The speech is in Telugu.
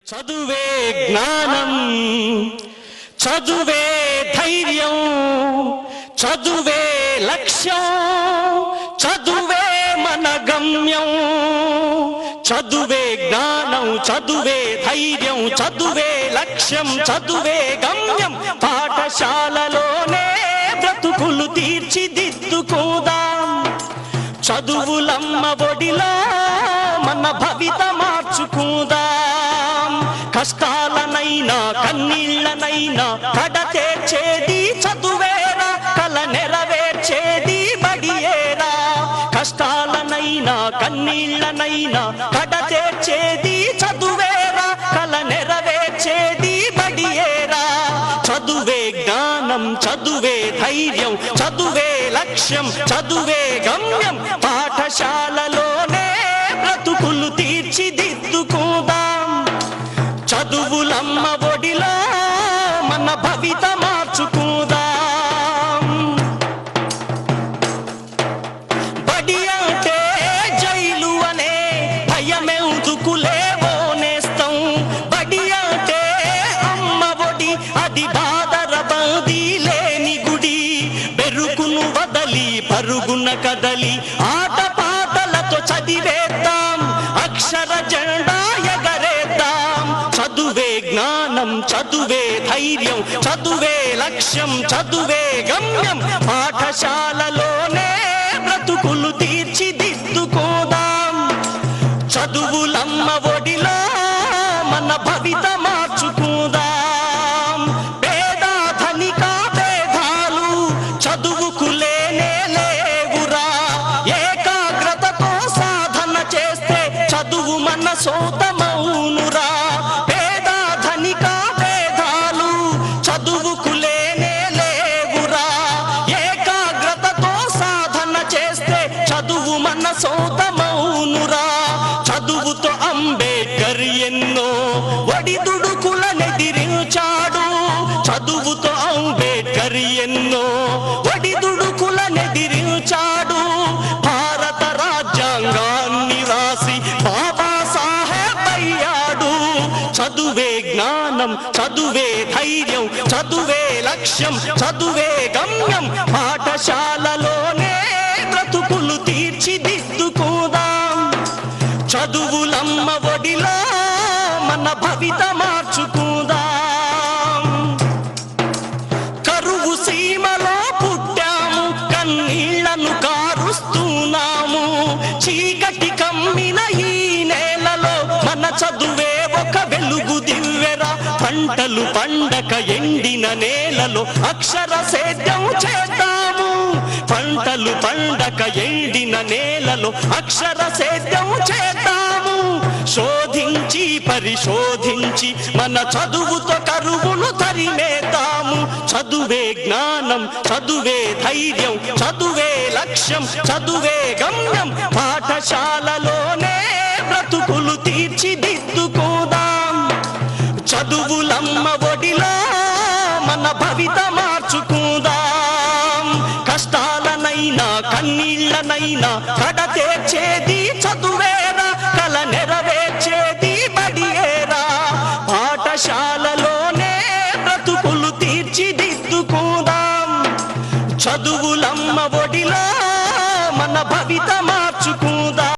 చదువే జ్ఞానం, చదువే ధైర్యం, చదువే లక్ష్యం, చదువే మన గమ్యం. చదువే జ్ఞానం, చదువే ధైర్యం, చదువే లక్ష్యం, చదువే గమ్యం. పాఠశాలలోనే బ్రతుకులు తీర్చిదిద్దుకుందాం. చదువులమ్మ ఒడిలో మన భవిత మార్చుకుందాం. కష్టాలనైనా కన్నీళ్లనైనా కడతేర్చేది చదువేరా, కల నెరవేర్చేది బడియేరా. కష్టాలనైనా కన్నీళ్లనైనా కడతేర్చేది చదువేరా, కల నెరవేర్చేది బడియేరా. చదువే జ్ఞానం, చదువే ధైర్యం, చదువే లక్ష్యం, చదువే గమ్యం. పాఠశాలలోనే బ్రతుకులు తీర్చిదిద్దుకుందాం. చదువులమ్మ ఒడిలో మన భవిత మార్చుకుందాం. బడి అంటే జైలు అనే భయమెందుకులేవో నేస్తం. బడి అంటే అమ్మ ఒడి, అది బాదర బందీ లేని గుడి. బెరుకును వదలి పరుగున కదలి ఆట పాటలతో చదివేద్దాం. అక్షర జెండా ఎగరేద్దాం. చదువే జ్ఞానం, చదువే ధైర్యం, చదువే లక్ష్యం, చదువే గమ్యం. పాఠశాలలోనే బ్రతుకులు తీర్చిదిద్దుకోదాం. చదువులమ్మ ఒడిలో మన భవిత మార్చుకుందాం. పేద ధనిక భేదాలు చదువుకు లేనే లేవురా. ఏకాగ్రతతో సాధన చేస్తే చదువు మన సొంతమౌనురా. పేద ధనిక భేదాలు చదువుకు లేనే లేవురా. ఏకాగ్రతతో సాధన చేస్తే చదువు మన సొంతమౌనురా. చదువుతో అంబేద్కర్ ఎన్నో ఒడిదుడుకులనెదిరించాడు. చదువుతో అంబేద్కర్ ఎన్నో ఒడిదుడుకులనెదిరించాడు. భారత రాజ్యాంగాన్ని రాసి బాబా సాహెబ్ అయ్యాడు. చదువే జ్ఞానం, చదువే ధైర్యం, చదువే లక్ష్యం, చదువే గమ్యం. పాఠశాలలోనే బ్రతుకులు తీర్చిదిద్దుకుందాం. చదువులమ్మ ఒడిలో మన భవిత మార్చుకుందాం. కరువు సీమలో పుట్టాము, కన్నీళ్లను కారుస్తున్నాము. చీకటి కమ్మిన ఈ నేలలో మన చదువే ఒక వెలుగు దివ్వెరా. పంటలు పండక ఎండిన నేలలో అక్షర సేద్యం చేద్దాము. పంటలు పండక ఎండిన నేలలో అక్షర సేద్యం చేద్దాము. శోధించి పరిశోధించి మన చదువుతో కరువును తరిమేద్దాము. చదువే జ్ఞానం, చదువే ధైర్యం, చదువే లక్ష్యం, చదువే గమ్యం. పాఠశాలలోనే బ్రతుకులు తీర్చిదిద్దుకోదాం. చదువులమ్మ ఒడిలో మన భవిత మార్చుకుందాం. కష్టాలనైనా కన్నీళ్లనైనా కడతేర్చేది